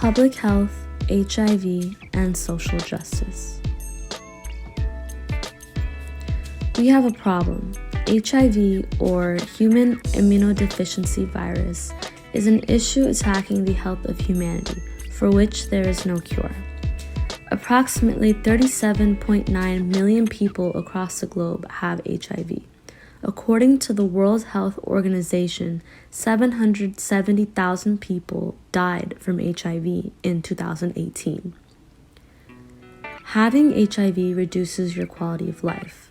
Public health, HIV, and social justice. We have a problem. HIV, or human immunodeficiency virus, is an issue attacking the health of humanity, for which there is no cure. Approximately 37.9 million people across the globe have HIV. According to the World Health Organization, 770,000 people died from HIV in 2018. Having HIV reduces your quality of life.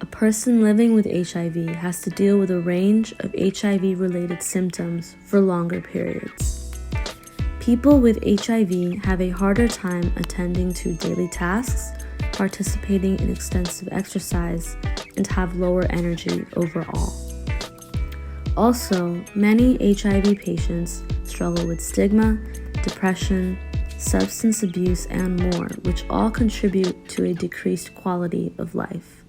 A person living with HIV has to deal with a range of HIV-related symptoms for longer periods. People with HIV have a harder time attending to daily tasks, participating in extensive exercise, and have lower energy overall. Also, many HIV patients struggle with stigma, depression, substance abuse, and more, which all contribute to a decreased quality of life.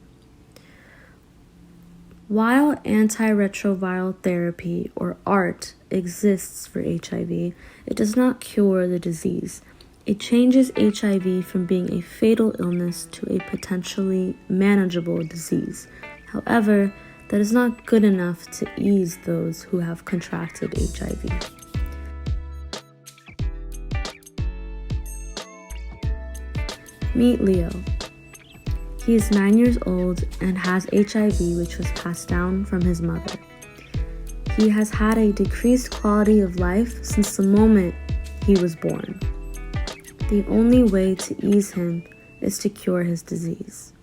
While antiretroviral therapy, or ART, exists for HIV, it does not cure the disease. It changes HIV from being a fatal illness to a potentially manageable disease. However, that is not good enough to ease those who have contracted HIV. Meet Leo. He is 9 years old and has HIV, which was passed down from his mother. He has had a decreased quality of life since the moment he was born. The only way to ease him is to cure his disease.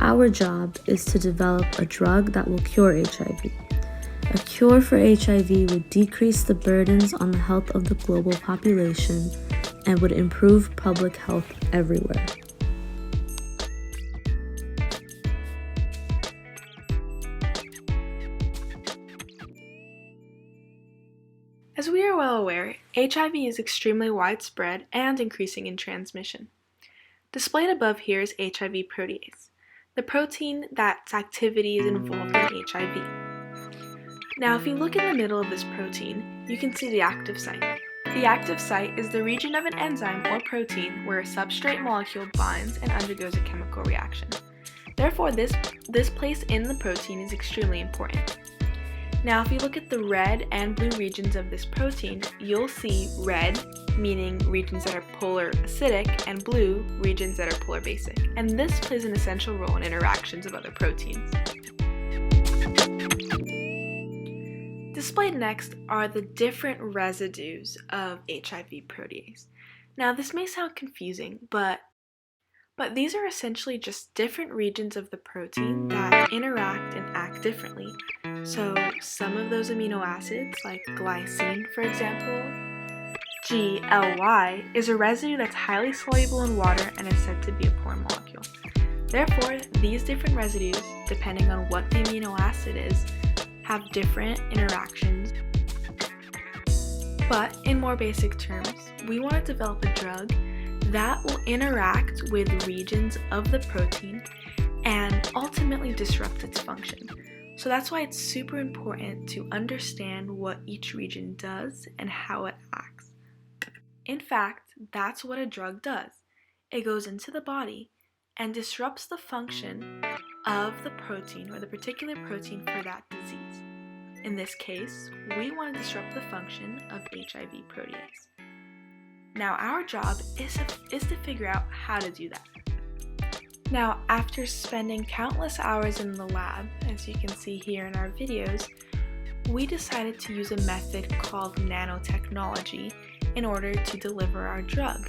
Our job is to develop a drug that will cure HIV. A cure for HIV would decrease the burdens on the health of the global population and would improve public health everywhere. As we are well aware, HIV is extremely widespread and increasing in transmission. Displayed above here is HIV protease, the protein that's activity is involved in HIV. Now, if you look in the middle of this protein, you can see the active site. The active site is the region of an enzyme or protein where a substrate molecule binds and undergoes a chemical reaction. Therefore, this place in the protein is extremely important. Now, if you look at the red and blue regions of this protein, you'll see red, meaning regions that are polar acidic, and blue, regions that are polar basic. And this plays an essential role in interactions of other proteins. Displayed next are the different residues of HIV protease. Now, this may sound confusing, but these are essentially just different regions of the protein that interact and act differently. So some of those amino acids, like glycine for example, GLY, is a residue that's highly soluble in water and is said to be a polar molecule. Therefore, these different residues, depending on what the amino acid is, have different interactions. But in more basic terms, we want to develop a drug that will interact with regions of the protein and ultimately disrupt its function. So that's why it's super important to understand what each region does and how it acts. In fact, that's what a drug does. It goes into the body and disrupts the function of the protein or the particular protein for that disease. In this case, we want to disrupt the function of HIV protease. Now, our job is to figure out how to do that. Now, after spending countless hours in the lab, as you can see here in our videos, we decided to use a method called nanotechnology in order to deliver our drug.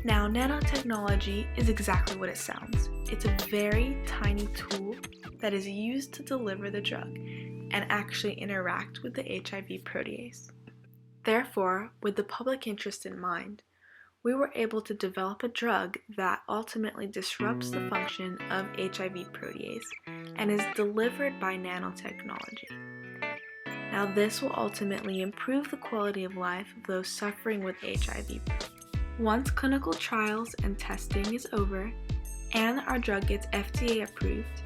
Now, nanotechnology is exactly what it sounds. It's a very tiny tool that is used to deliver the drug and actually interact with the HIV protease. Therefore, with the public interest in mind, we were able to develop a drug that ultimately disrupts the function of HIV protease and is delivered by nanotechnology. Now, this will ultimately improve the quality of life of those suffering with HIV. Once clinical trials and testing is over and our drug gets FDA approved,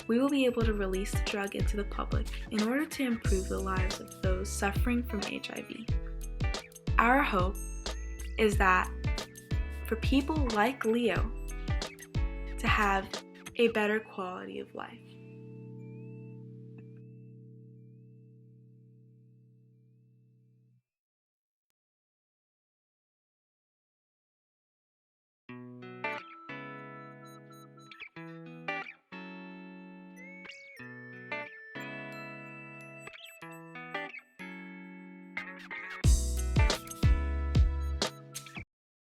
we will be able to release the drug into the public in order to improve the lives of those suffering from HIV. Our hope is that for people like Leo to have a better quality of life.